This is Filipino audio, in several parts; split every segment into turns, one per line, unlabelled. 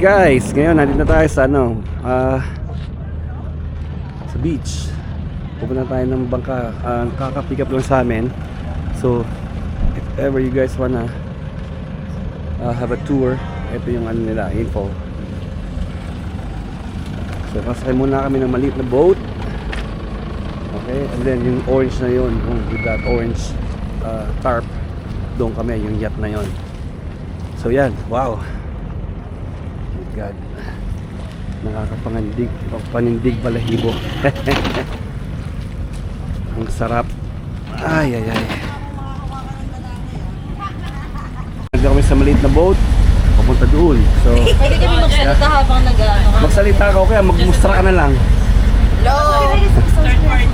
Guys, ngayon nandito na tayo sa sa beach. Pupunta tayo ng bangka. Kaka-pick up lang sa amin. So, if ever you guys wanna have a tour, ito yung nila, info. So, kasakay muna kami ng maliit na boat. Okay, and then yung orange na yun, with that orange tarp, doon kami, yung yacht na yun. So, yan, wow. God, nakakapangindig, panindig balahibo. Ang sarap. Ay. Nagda kami sa maliit na boat, papunta doon. So,
pwede kami magsalita habang nag-ano ka.
magsalita ka, okay? Magmustra ka na lang.
Low! Third party.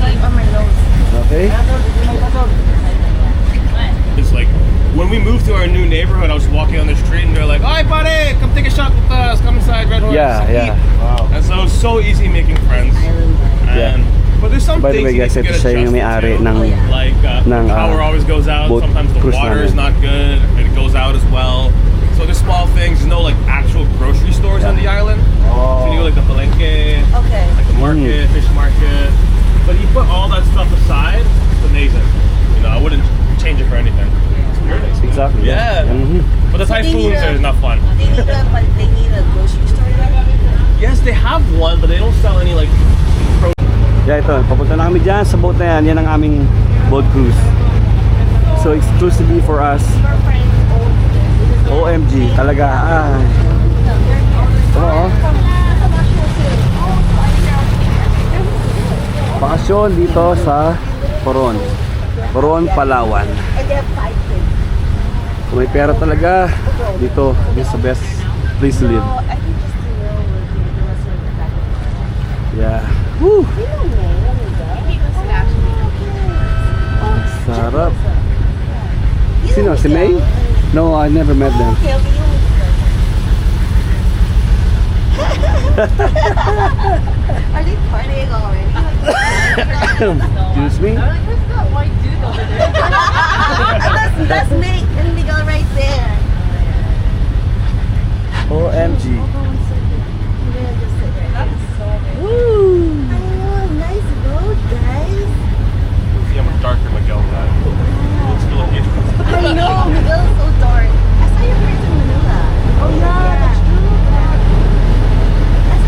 Okay?
It's like when we moved to our new neighborhood, I was walking on the street and they're like, "Hi, buddy, come take a shot with us. Come inside, Red Horse."
Yeah.
Wow. And so it's so easy making friends.
Yeah.
But there's some
By the
things
way,
you
guys,
need to
ito
get
siya yung
adjusted
may-ari
to.
ng
Like power always goes out.
boat
Sometimes the
cruise
water is
namin.
not good. It goes out as well. So there's small things. There's no like actual grocery stores on the island. So you go like the Palenque,
Okay.
like the market, fish market. But you put all that stuff aside, it's amazing. You know, I wouldn't change it for anything.
Exactly.
Yeah. But the typhoons are not fun.
They need a grocery store there?
Yes, they have one, but they don't sell any like.
Yeah, ito. Papunta na kami dyan sa boat na yan. Yan ang aming boat cruise. So, exclusively for us. OMG. Talaga. Oo. Bakasyon dito sa Coron. Coron, Palawan.
And they have 5 kids.
Kung may pera talaga, dito is the best place to live.
So, I think just to know what the rest of the package.
Yeah. Woo!
You know me,
Sarap. Sino? Si May? No, I never met them.
Okay, you Are they partying already?
Excuse me?
That's Nick and Miguel right there.
OMG.
Woo! Oh, nice boat, guys.
See, I'm a darker Miguel guy. Looks Filipino.
I know, Miguel is so dark. I saw your friends in Manila. Oh, yeah, that's true. That's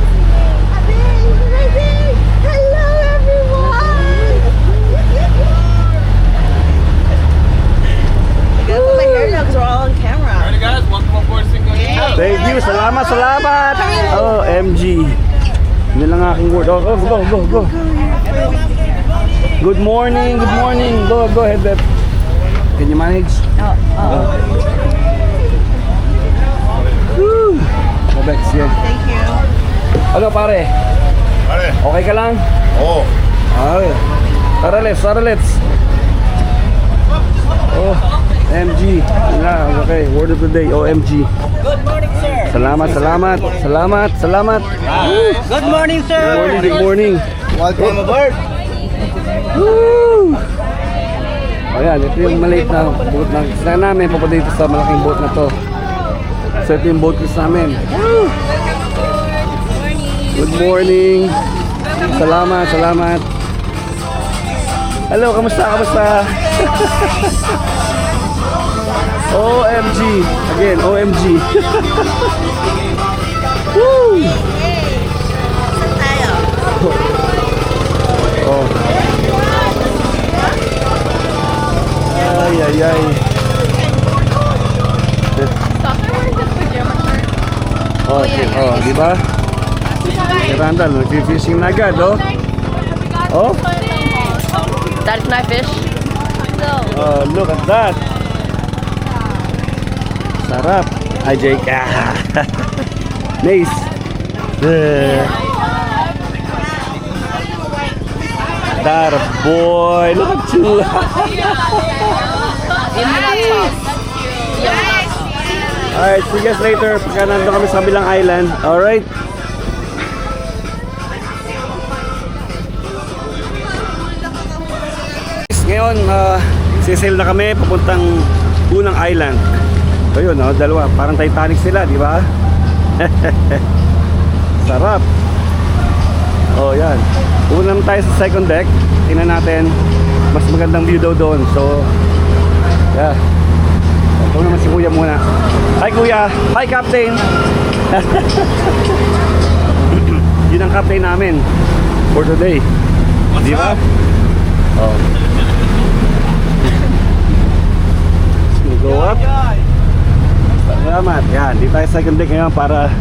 right there. Hello, everyone. I gotta put my hair down because we're all on camera.
Alright, guys, welcome aboard Cinco de Mayo.
Thank you. Salamat. OMG. Yun lang aking word. Oh, go. Good morning. Go ahead, Beth. Can you manage? Woo! Bex, yeah.
Thank you.
Ano pare?
Pare.
Okay ka lang?
Oh.
Okay. Tara, let's. Oh, MG. Yeah, okay. Word of the day, OMG.
Good morning, sir.
Salamat.
Good morning, sir.
Good morning.
Welcome aboard.
Woo! Ayan, ito yung maliit na boat na gusto namin. Papunta dito sa malaking boat na to. So ito yung boat cruise namin. Woo! Good morning. Salamat. Hello, kamusta? OMG. Again, OMG. Woo!
Saan tayo?
Oh. Ay. Oh, di ba? Si Randall, nag-fishing na agad, oh. Oh,
That's my fish.
look at that. Sarap. Ay, Jake. Nice. That boy. Look at you. Alright, see you guys later. Pagka nandun kami sa kabilang island. Alright. Ngayon, sisail na kami papuntang unang island. So yun, dalawa. Parang Titanic sila, di ba? Sarap. Oh, yan. Unang tayo sa second deck. Tingnan natin. Mas magandang view daw doon. So, yeah. Ito naman si Kuya muna. Hi Kuya. Hi Captain. Yun ang captain namin for today. Di ba? Oh. Let's go up. Salamat. Yan. Di tayo second deck ngayon para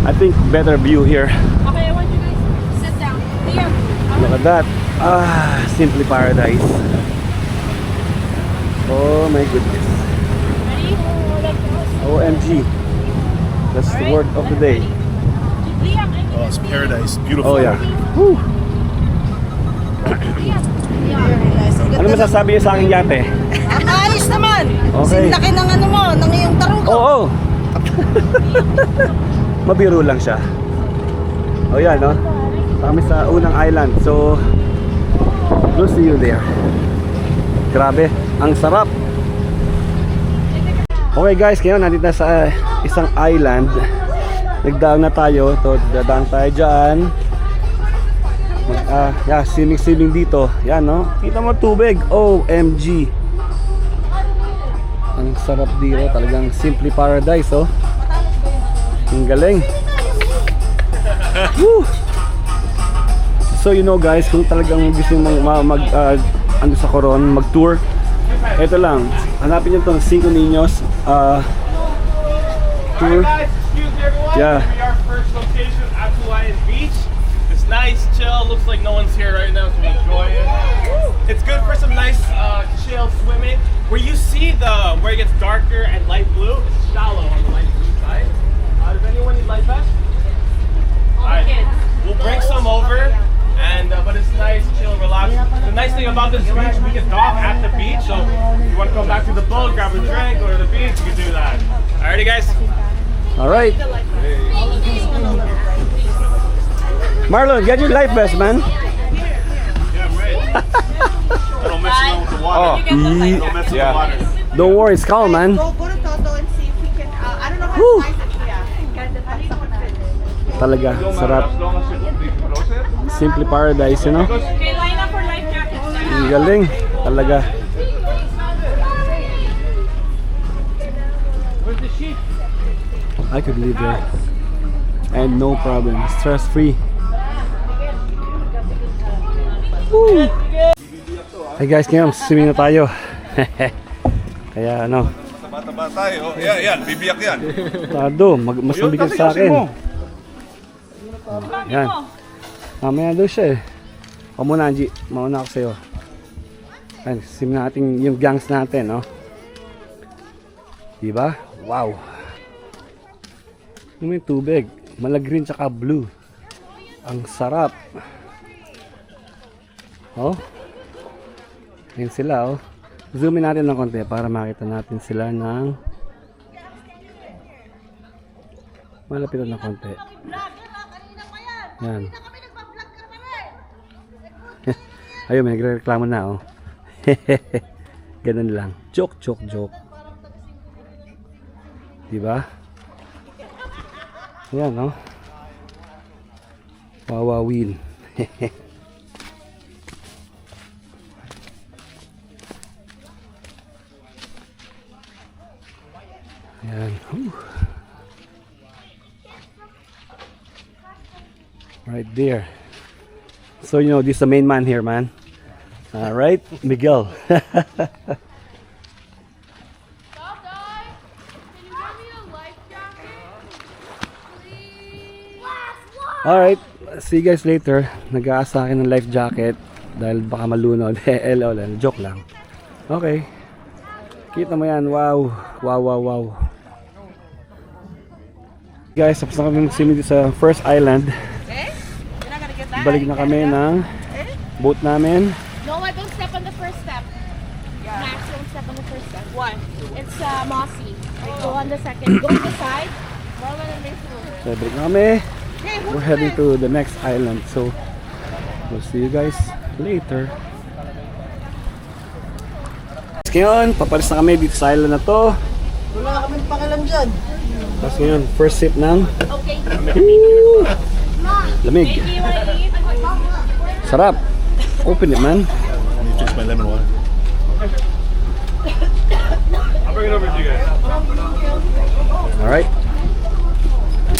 I think better view here.
Okay, I want you guys to sit down. Liam.
Look at that. Ah, simply paradise. Oh my goodness.
Ready?
OMG. That's the word of the day.
Liam, I need
Oh, it's paradise. Beautiful.
Oh yeah. Woo. Ano masasabi niyo sa aking yate?
Ayos naman.
Okay.
Laki ng ano mo, ng iyong tarugo.
Oo. Mabiro lang siya. Oh yan, no? Kami sa unang island. So, we'll see you there. Grabe, ang sarap. Okay guys, ngayon nandito na sa isang island. Nagdaan na tayo. Ito, dadaan tayo dyan. Yeah, swimming dito. Yan, no? Kita mo tubig. OMG. Ang sarap dito. Talagang simply paradise, oh. Ang galing. Woo! So you know guys, kung talagang gusto mong ano sa Coron, mag-tour, ito lang, hanapin nyo itong 5 Niños tour.
Guys, excuse me everyone.
Yeah.
We are first location at Hawaiian Beach. It's nice, chill. Looks like no one's here right now, so enjoy it. It's good for some nice chill swimming. Where you see where it gets darker and light blue, it's shallow on the light blue side. Does anyone need life vest? Alright, we'll bring some over, and but it's nice, chill, relax. The nice thing about this beach, we can dock at the beach, so if you want to come back to the boat, grab a drink, go to the beach, you can do that. Alrighty guys?
Alright. Marlon, get your life vest, man.
Yeah, I'm ready. I don't mess around with the water.
Oh,
Don't mess with the water.
don't worry, it's calm, man.
Go to Toto and see if we can, I don't know how
Woo!
to size it, yeah.
Talaga, sarap. Simply paradise, you know?
Okay, line up for life jackets.
Ang galing, talaga.
Where's the sheep?
I could live there. And no problem, stress-free. Woo! Hey guys, ngayon, swimming na tayo. Kaya ano,
Taba-taba tayo. Yan, bibiyak yan.
tado, mas mabigat sa akin. Yan. Mamaya daw siya eh. Ako muna, Angie. Mauna ako sa'yo. Ayan, sim natin yung gangs natin, no? Diba? Wow. Yung may tubig. Malagrin tsaka blue. Ang sarap. Oh. Ayan sila, oh. Zoomin natin ng konti para makita natin sila ng malapitan ng konti. Yan. Ayun, may nagre-reklamo na, oh. Ganun lang. Joke. Diba? Yan, no? Wawawin. Yan. Whew. Right there. So you know, this is the main man here, man. Right? Miguel. Alright, see you guys later. Nag-aasa akin ng life jacket dahil baka malunod. LOL, joke lang. Okay. Kita mo yan, wow. Wow. Guys, tapos na kami mag-swimming sa first island. Balik na kami ng boat namin.
No, I don't step on the first step. Max, don't step on the first step. Why? It's mossy. Go on the second. Go on the side.
So, balik na kami. We're heading to the next island. So, we'll see you guys later. Ngayon, papalis na kami dito sa island na to.
Wala kaming pakialam dyan.
Tapos ngayon, first sip ng
Okay.
Woo! Lamig.
Thank you, Wait.
Sarap. Open it, man.
You fix my lemon water.
I'll bring it over to you guys.
Alright.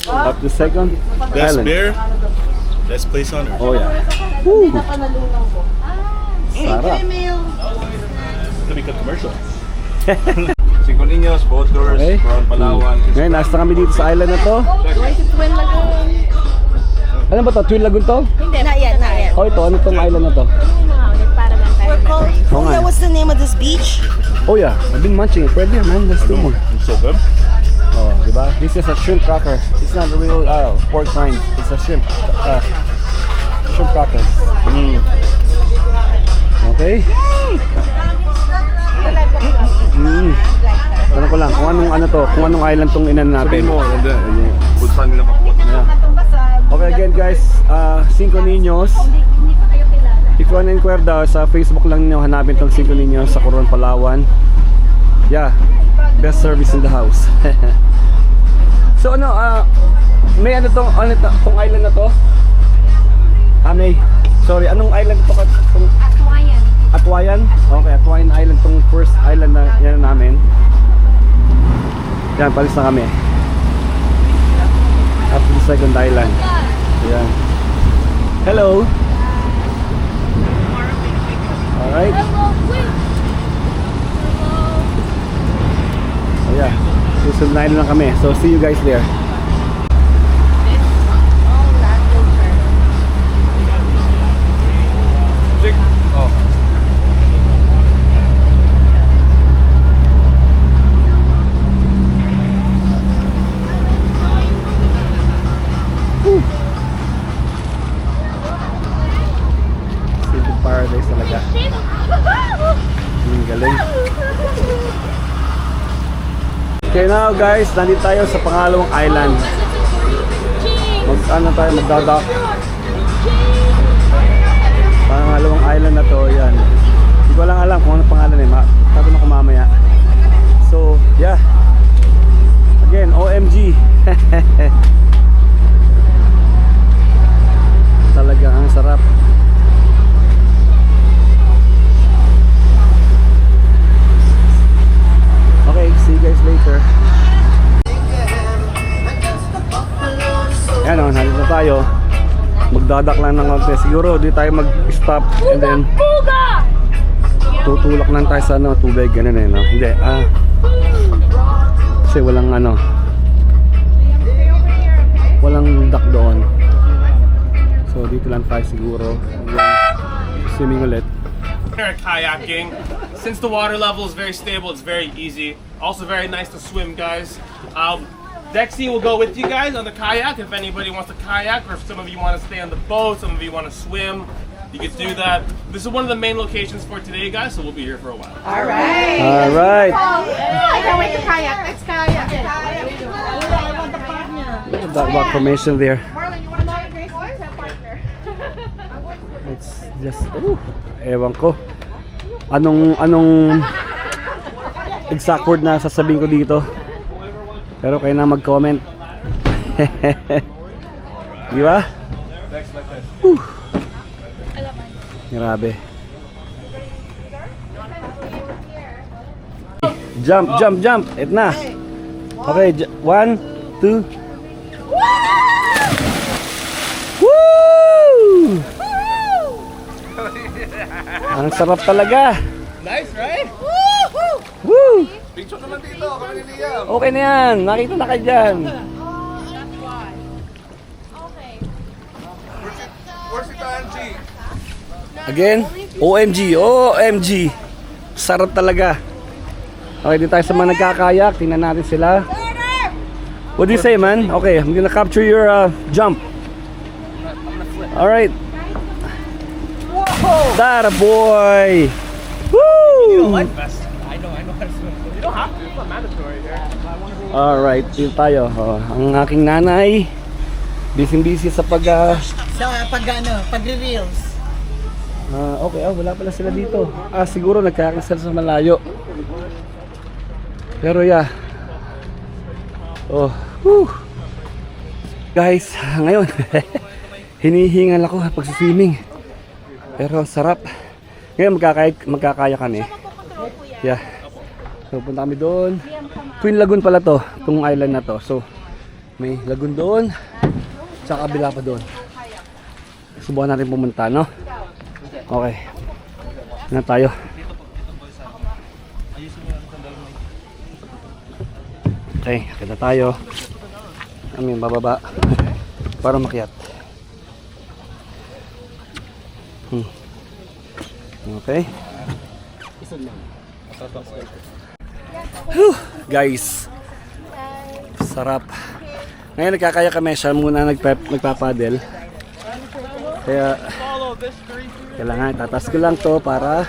Up to second.
Best
Island.
beer, best place on earth.
Oh yeah. Woo! Sarap.
Let me cut commercial. Cinco Niños, boat tours,
Okay.
from Palawan.
Ngayon, nasa kami dito sa island na to.
Going to Twin Lagoon.
Ano ba to? Twin Lagoon to?
Hindi, not yet.
Oh, ito. Ano tong island na to?
Para lang tayo memories.
Oh, nga.
What's the name of this beach?
Oh yeah. I've been munching it. Pwede man. Let's do more.
It's so good.
Oh, diba? This is a shrimp cracker. It's not a real pork rind. It's a shrimp. Shrimp cracker. Okay. Tanong ko lang, kung anong ano to, kung anong island tong inan natin.
And then, kung saan nila makuha.
Yeah. Okay again guys, Cinco Niños. If you wanna inquire daw, sa Facebook lang niyo hanapin tong Cinco Niños sa Coron, Palawan. Yeah, best service in the house. So ano, may ano tong island na to? May, sorry, anong island to?
Atwayan.
Atwayan? Okay, Atwayan Island tong first island na yan namin. Yan, palis na kami. Up to the second island. Yan. Hello. Alright. So yeah, susunod na island na kami. So see you guys there. Simple paradise talaga. Ang galing. Okay now guys, nandito tayo sa pangalawang island. Magdadock. Pangalawang island na to, yan. Hindi ko lang alam kung ano pangalan eh. Tatanong ko mamaya. So, yeah. Again, OMG. Talaga ang sarap. Okay, see you guys later. Yan o, nandito na tayo. Magdadak lang ng konti. Siguro di tayo mag-stop and then tutulak lang tayo sa ano, tubig. Ganun eh, no? Hindi, kasi walang ano, walang dock doon. So dito lang tayo siguro. Swimming ulit.
Kayaking. Since the water level is very stable, it's very easy. Also very nice to swim, guys. Dexy will go with you guys on the kayak if anybody wants to kayak, or if some of you want to stay on the boat, some of you want to swim, you can do that. This is one of the main locations for today, guys, so we'll be here for a while.
Alright.
I can't wait to kayak. Let's kayak.
That rock formation there.
Marlon, you want to join Grace? Partner.
It's just, ewan ko. Anong exact word na sasabihin ko dito? Pero kayo na mag-comment. Di ba? Grabe. Jump, jump, jump. Ito na. Okay, 1, 2. Woo! Ang sarap talaga.
Nice, right?
Woo!
Picture naman dito, kami ni Liam.
Okay na yan. Nakita na kayo dyan.
Where's si Tanji?
Again, OMG, OMG. Sarap talaga. Okay, dito tayo sa mga nagkakayak. Tingnan natin sila. What do you say, man? Okay, I'm gonna capture your jump. Alright. That a boy. Woo!
I know how to swim. You don't have to, it's not mandatory here.
Alright, dito tayo. Ang aking nanay, busy-busy sa
Pag-reels.
okay, wala pala sila dito. Siguro nagkakaroon sila sa malayo. Pero yeah. Whew. Guys, ngayon hinihingal ako pag swimming. Pero sarap. Ngayon magkakaya kami. Yeah. So punta kami doon. Queen Lagoon pala to, itong island na to. So may lagoon doon. Sa kabila pa doon. Subukan natin pumunta, no? Okay. Na tayo. Okay, kita tayo. Kami bababa para makyat. Okay. Whew, guys. Sarap. Ngayon nagkakaya kami, siya muna nagpapadel. Kaya kailangan tatas ko lang to para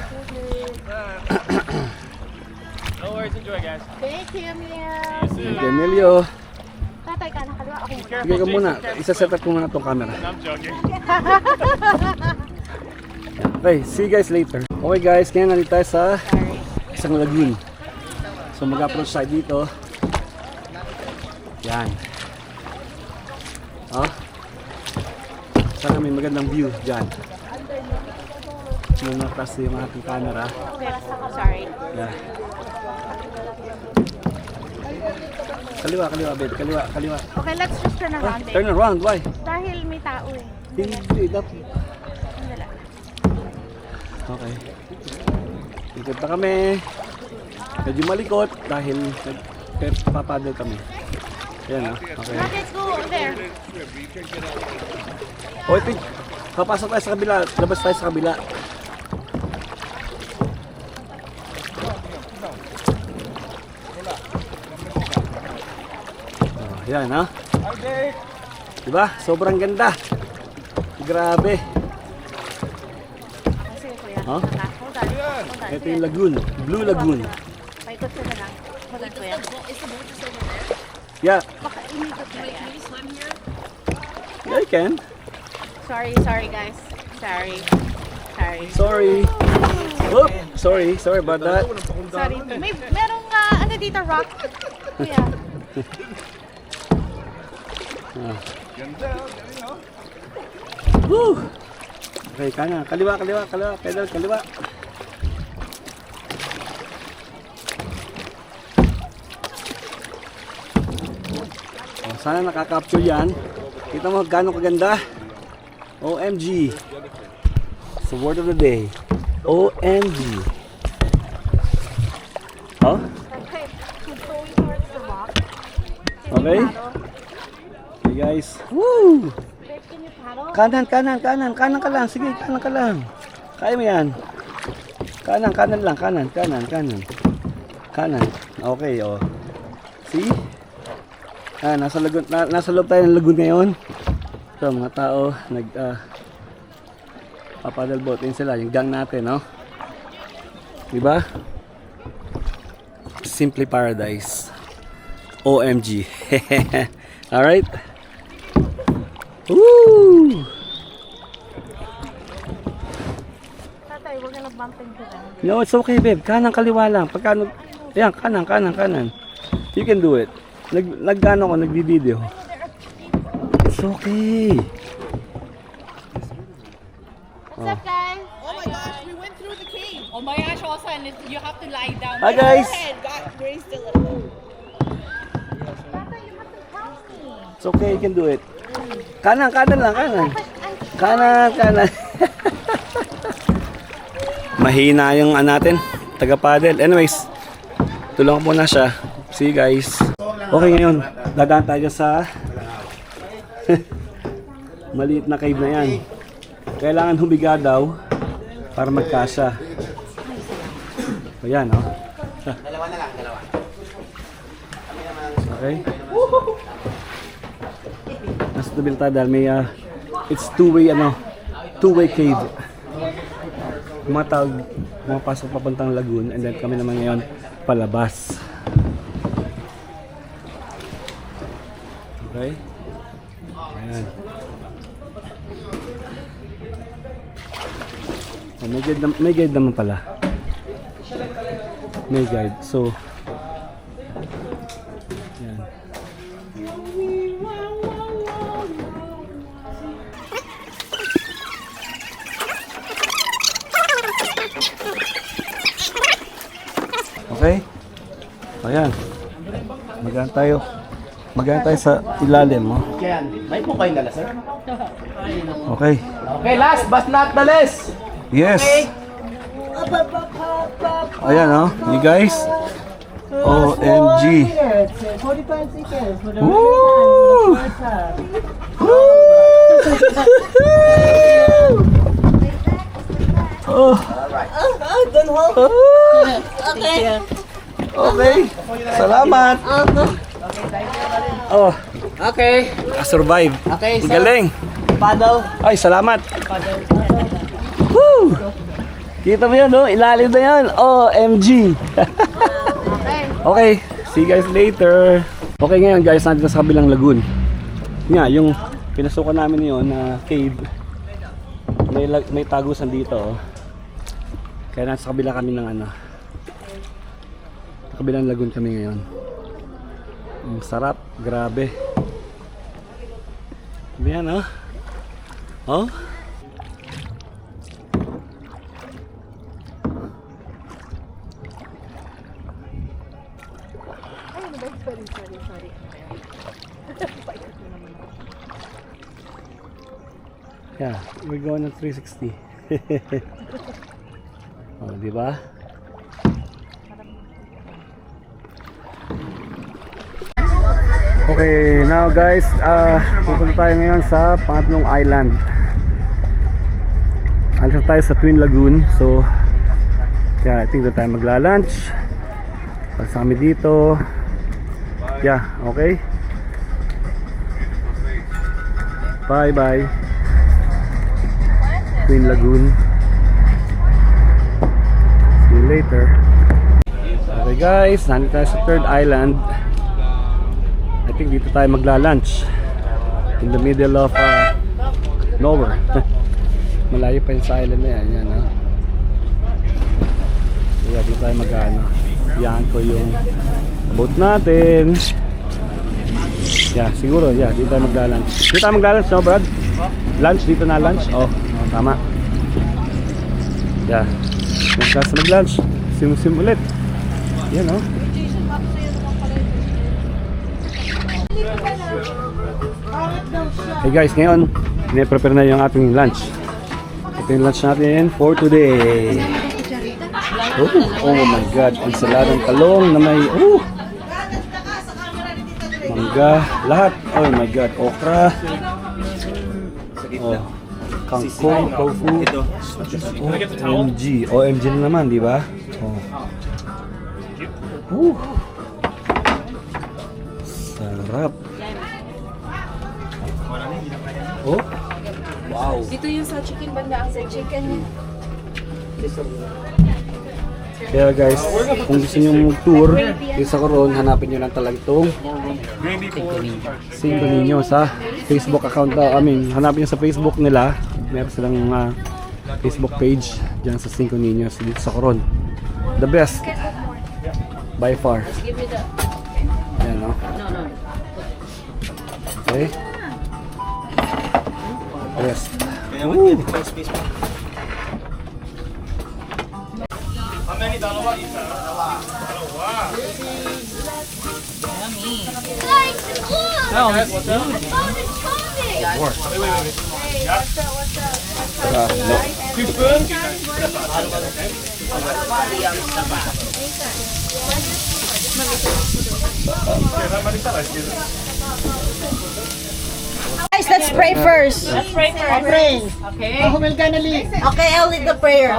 No worries, enjoy guys.
Thank you, Emilio.
Emilio.
Tatay ka, nakaliwa ako.
Sige ka muna, isa-set up ko muna itong camera.
I'm joking.
Okay, see you guys later. Okay guys, ngayon nandito tayo sa isang lagoon. So mag-approach tayo dito. Yan. Oh. Sana may magandang view dyan. Muna-press yung aking camera.
Sorry.
Yeah. Kaliwa, babe. Kaliwa.
Okay, let's just turn around, babe.
Turn around, why?
Dahil may tao eh.
Hindi, dapat.
Wala.
Okay. Ikot na kami. Medyo malikot dahil nagpapadal kami. Yan, okay.
Now, let's go over there.
O, ito, papasok tayo sa kabila. Labas tayo sa kabila. Oh, yan, ha? Diba? Sobrang ganda. Grabe.
Kasi, kuya.
Huh?
Hold on.
Ito yung lagoon. Blue Lagoon.
Paikot ko na lang. Hold on, kuya.
Yeah.
Baka inikot na yan.
Yeah, I can.
Sorry guys. Sorry.
Sorry. Sorry about that.
Sorry. Merong ano dito, rock. Kuya.
Woo! Okay, kanan. Kaliwa. Pedal, kaliwa. Oh, sana nakaka-capture yan. Kita mo gaano kaganda. OMG. It's the word of the day. OMG. Oh?
Okay. Keep going towards the rock.
Okay. Okay guys. Woo!
Babe, can you paddle?
Kanan ka lang. Sige, kanan ka lang. Kaya mo yan. Kanan lang. Kanan. Okay, oh. See? Nasa loob tayo ng lagoon ngayon. So, mga tao paddle boating sila, yung gang natin, no? Diba? Simply paradise. OMG. Alright? Woo!
Tatay, we're gonna bump into them.
No, it's okay, babe. Kanan, kaliwa lang. Pagka, ayan, kanan. You can do it. Nag-ano ko, nagbi-video. It's okay.
What's up, guys?
Oh my gosh, we went through the cave.
Oh my gosh, also, and you have to lie down.
Hi, guys.
And got Grace still at home.
Tatay, you have to help me.
It's okay, you can do it. Kanan lang. Kanan. Mahina yung natin, taga-paddle. Anyways, tulungan ko muna siya. See you guys. Okay, ngayon, dadaan tayo sa maliit na cave na yan. Kailangan humiga daw para magkasya. Ayan, oh.
Dalawa na lang.
Okay. Nasa tabi tayo dahil may it's two-way cave. Mga tao pumapasok papuntang lagoon and then kami naman ngayon palabas. Okay. Ayan. Oh, may guide naman pala. May guide. So, yan. Okay? Ayan. Magaan tayo. Magaan tayo sa ilalim, oh.
Yan. May po kayong dala, sir?
Okay.
Okay, last but not the least.
Yes. Ayan, oh. You guys. OMG.
45 seconds for the
Woo! Oh.
Don't hold. Okay.
Okay. Salamat. Oh,
Okay.
survive.
Okay,
Ang
sir.
galing.
Paddle.
Ay, salamat. Woo! Kita mo yun, no? Ilalim na yan. OMG. Okay. See you guys later. Okay, ngayon guys, nandito sa kabilang lagoon. Nga, yung pinasukan namin yun na cave. May tagusan dito, oh. Kaya nasa kabila kami ng ano. Sa kabilang lagoon kami ngayon. Ang sarap, grabe. Ayan, oh. Oh. Yeah, we're going on 360. Oh, di ba? Okay, now guys, pupunta tayo ngayon sa pangatlong island. Alis tayo sa Twin Lagoon. So, yeah, I think na tayo magla-lunch. Pagsa kami dito. Yeah, okay. Bye-bye. Twin Lagoon. See you later. Okay guys, nandito tayo sa third island. I think dito tayo magla-lunch. In the middle of nowhere. Malayo pa yung sa island na yan. Yan, ha? Kaya dito tayo mag-ano. Yan ko yung boat natin. Yeah, siguro. Yeah, dito tayo magla-lunch. Dito tayo magla-lunch, no Brad? Lunch, dito na lunch? Oh, tama. Yeah. Magkasa mag-lunch. Sim-sim ulit. Yan, oh. Hey guys, ngayon prepare na yung ating lunch. Ito yung lunch natin for today. Oh my god, ensaladang talong na may mangga, lahat. Oh my god, okra. Oh, kangkong, tofu. OMG, OMG na naman, di ba? Oh. Sarap. Oh. Wow.
Dito yung sa chicken banda, ang sa chicken.
Kaya guys, kung gusto nyo mag-tour dito sa Coron, hanapin nyo lang talaga itong Cinco Niños sa Facebook account daw. Hanapin nyo sa Facebook nila. Meron silang Facebook page dyan sa Cinco Niños dito sa Coron. The best by far. Ayan, no? Okay. Yes.
Guys, let's pray first.
Let's pray first.
Pray.
Okay.
Okay, I'll lead the prayer.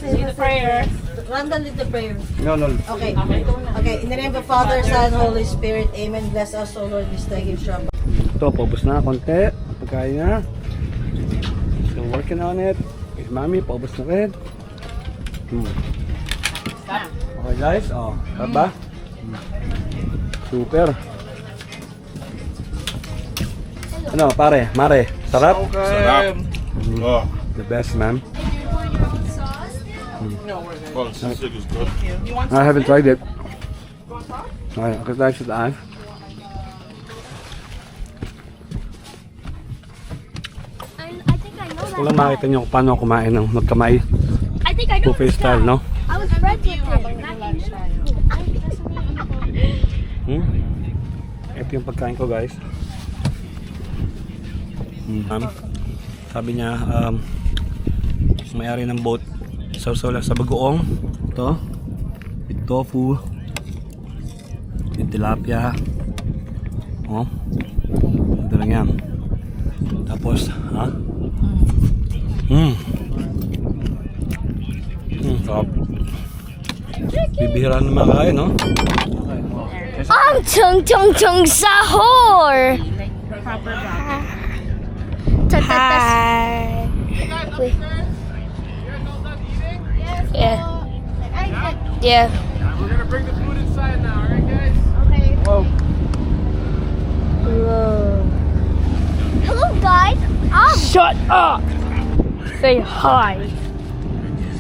Say the prayer.
Randall lead the prayer.
No.
Okay. Okay, in the name of the Father, Son, Holy Spirit, Amen. Bless us, O Lord, this day give trouble.
Ito, paubos na konti. Pagkain na. Still working on it. Okay, mami, paubos na rin. Okay guys, sarap ba? Super. Ano, pare, mare, sarap?
Sarap. Oh,
The best, man.
well, since it is good.
I haven't tried it. Okay, I should add.
I think I know that.
Kung lang makita nyo kung paano kumain ng magkamay.
I think I know
Buffet
this
style,
guy.
no?
I
was friends with him.
Ito yung pagkain ko, guys. Sabi niya, may-ari ng boat. Sausaw lang sa bagoong. Ito. With tofu. With tilapia. Oh. Ito lang yan. Tapos, ha? Sarap. Bibihira naman kain, no?
Ang chung chung chung sahur. Hi. Yeah. Yeah.
We're gonna bring the food inside now, alright guys?
Whoa. Hello, guys.
Shut up! Say hi.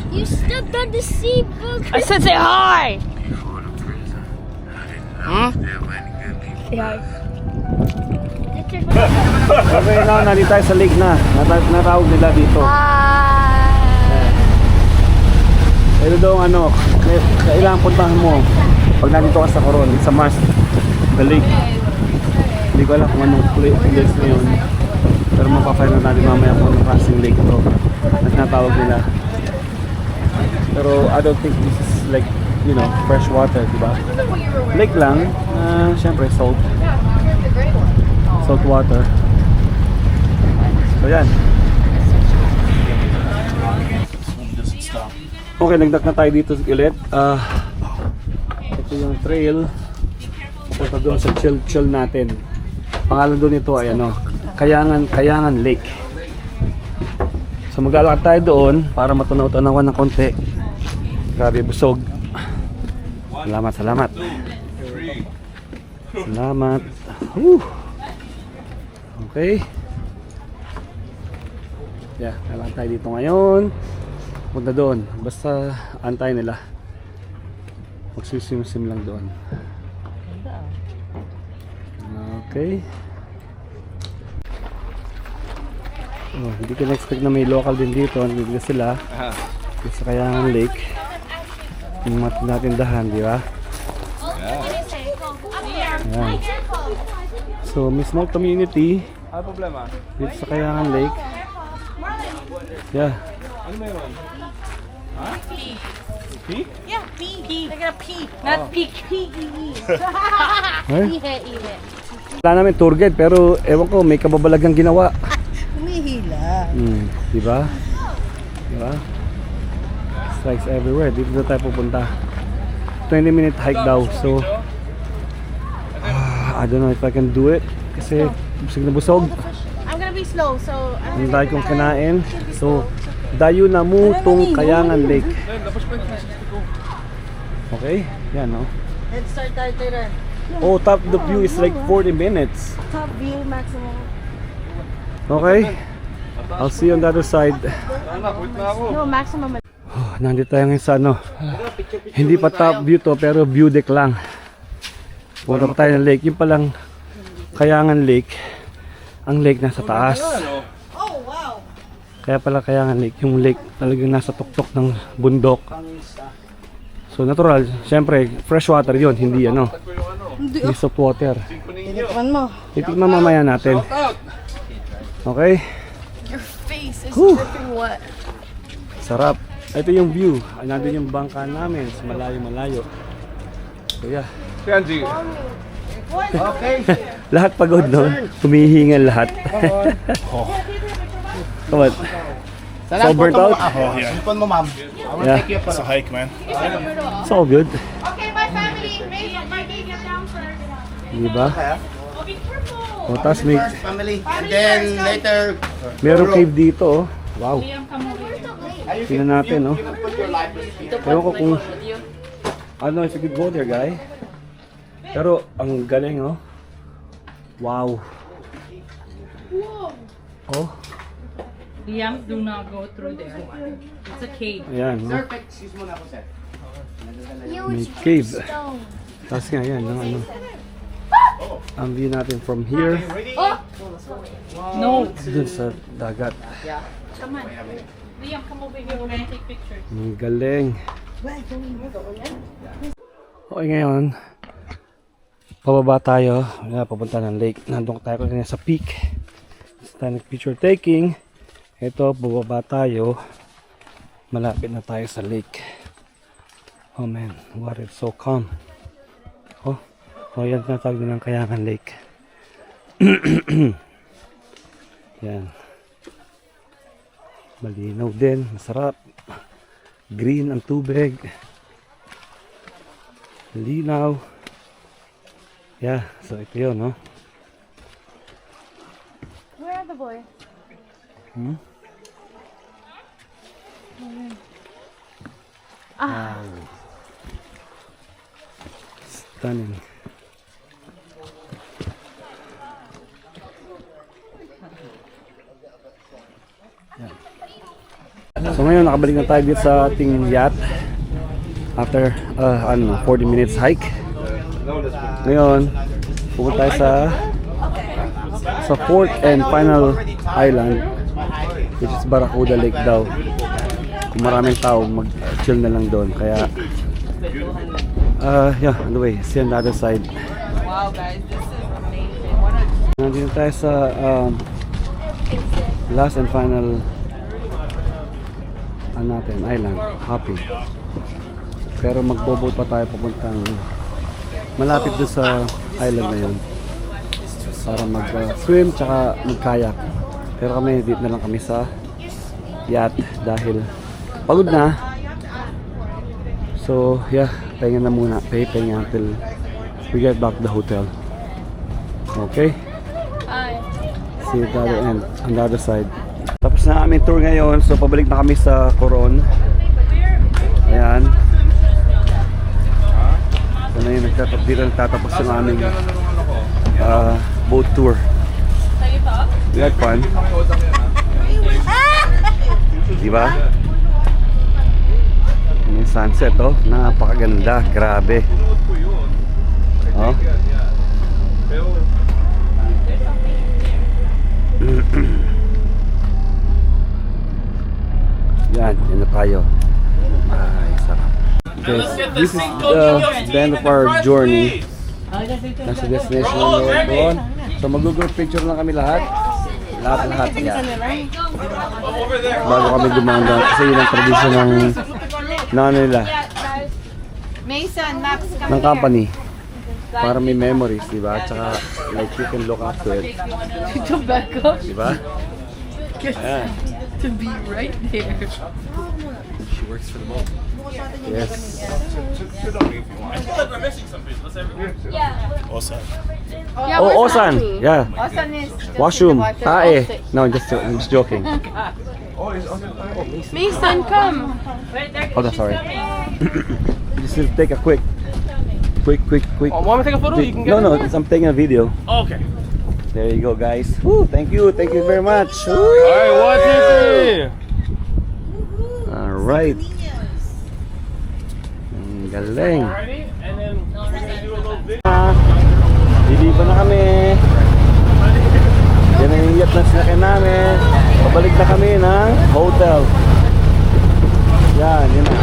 You stepped on the sea, Book.
I said say hi! Huh? Say hi.
Okay, now nandito tayo sa lake na. Natawag nila dito. Ito daw ano, kailangan puntahan mo pag nandito ka sa Coron. It's a must. The lake. Hindi ko alam kung anong place na yun. Pero mapafind na natin mamaya kung anong klaseng lake ito na tinatawag nila. Pero I don't think this is like, you know, fresh water, diba? Lake lang, syempre salt. Salt water. So yan. Okay, nagdak na tayo dito ulit. Ito yung trail. Punta doon sa chill natin. Pangalan doon ito ay ano, Kayangan Lake. So maglalakad tayo doon para matunaw-tunawan ng konti. Grabe, busog. Salamat. Salamat. Woo. Okay. Yeah, lalakad tayo dito ngayon. Punta doon. Basta antay nila. Magsisim-sim lang doon. Okay. Oh, hindi ko na-expect na may local din dito. Nandito sila. Sa Kayangan Lake. Yung mga tinatindahan, di ba? Ayan. So, may small community.
Ano problema?
Dito sa Kayangan Lake. Yeah.
Ano meron?
Yeah, pee. They're gonna pee. Not peek. P-E-E.
Eh? Wala namin tour guide pero ewan ko may kababalagang ginawa.
Humihila.
Diba? Diba? Strikes everywhere. Dito na tayo pupunta. 20-minute hike daw. So, I don't know if I can do it. Kasi busog na busog.
I'm gonna be slow, so
Ang dahil kong kinain. So, dayo na mo tong Kayangan Lake. Okay? Yan, no?
Let's start later.
Oh, top the view is like 40 minutes.
Top view maximum.
Okay? I'll see you on the other side.
Anak, wait na ako.
no maximum.
Oh, nandito tayo ngayon sa ano. Hindi pa top view to, pero view deck lang. Punta pa tayo ng lake. Yung palang Kayangan Lake. Ang lake nasa taas.
Oh, wow.
Kaya pala Kayangan Lake. Yung lake talagang nasa tuktok ng bundok. So natural, syempre fresh water yun, hindi ano. Hindi salt water.
Tinikman mo.
Titikman mamaya natin. Okay?
Your face is
Whew.
dripping wet.
Sarap. Ito yung view. Nandun yung bangka namin sa malayo-malayo. So yeah.
Si Angie.
Lahat pagod, no? Humihingal lahat. Come on. So burnt out?
Cellphone mo, ma'am.
Yeah.
It's a hike, man.
It's all good.
Okay, my family. My baby get down first.
Diba?
Oh, be careful.
O, tapos may,
Family. And then later,
merong cave dito, oh. Wow. Tingnan natin, no? Ewan ko kung, I don't know if you could go there, guy. Pero, ang galing, oh. Wow. Oh,
Liam, do not go through there. It's a cave.
ayan, no?
excuse mo na ako, sir.
May cave. Tapos nga, yan, no? Ano? Ang view natin from here,
No.
dun sa dagat.
Come on. Liam, come over here. We're gonna take pictures.
Ang galing. Okay, ngayon pababa tayo, papunta ng lake. Nandun tayo kanina sa peak. Gusto tayo picture taking. Ito, bababa tayo. Malapit na tayo sa lake. Oh man, water is so calm. Oh, yan tinatawag din ng Kayangan Lake. Yan. Malinaw din, masarap. Green ang tubig. Linaw. Yeah, so ito yun, no?
Where are the boys?
Wow. Stunning. So ngayon nakabalik na tayo dito sa ating yacht after 40 minutes hike. Ngayon pupunta tayo sa fourth and final island, which is Barracuda Lake daw. Kung maraming tao, mag-chill na lang doon. Kaya yeah, anyway, see on the other side.
Wow, guys, this is amazing.
Nandito tayo sa last and final island, hopping. Pero magbo-boat pa tayo papuntang malapit doon sa island na yun para mag-swim tsaka mag-kayak. Pero kami dito na lang kami sa yacht dahil pagod na. So yeah, pahinga na muna, pahinga until we get back to the hotel. Okay? See you at the other end, on the other side. Tapos na aming tour ngayon, so pabalik na kami sa Coron. Ayan. So na yun, dito nagtatapos yung aming boat tour. We had fun. Diba? Yung sunset, oh, napakaganda, grabe. Oh. Yan na tayo. Ay, sarap. Okay, this is the end of our journey. Nasa destination na doon. So mag-group picture lang kami lahat. Lahat. Yan. Bago kami dumanda. Kasi yun ang tradisyon ng ano nila.
Mason, Max,
Ng company. Para may memories, di ba? Tsaka like you can look up to it. Di ba? Ayan.
To be right there.
She works for the boat.
Yes.
I feel like we're missing some people. Let's everyone. Awesome.
Oh, Osan. Yeah.
Osan is just
Washroom.
in the water.
Tae. No, I'm just joking.
Mason, come.
Hold on, sorry. Just take a quick.
Oh, want me to take a photo? You can get
No,
in there?
I'm taking a video.
Oh, okay.
There you go, guys. Woo, thank you very much. Woo.
Alright, 1, 2, 3.
Alright. Ang galing.
Alrighty, and then we're gonna do a little bit.
Lilipa na kami. Yan ang yacht na sinakyan namin. Pabalik na kami ng hotel. Yan na.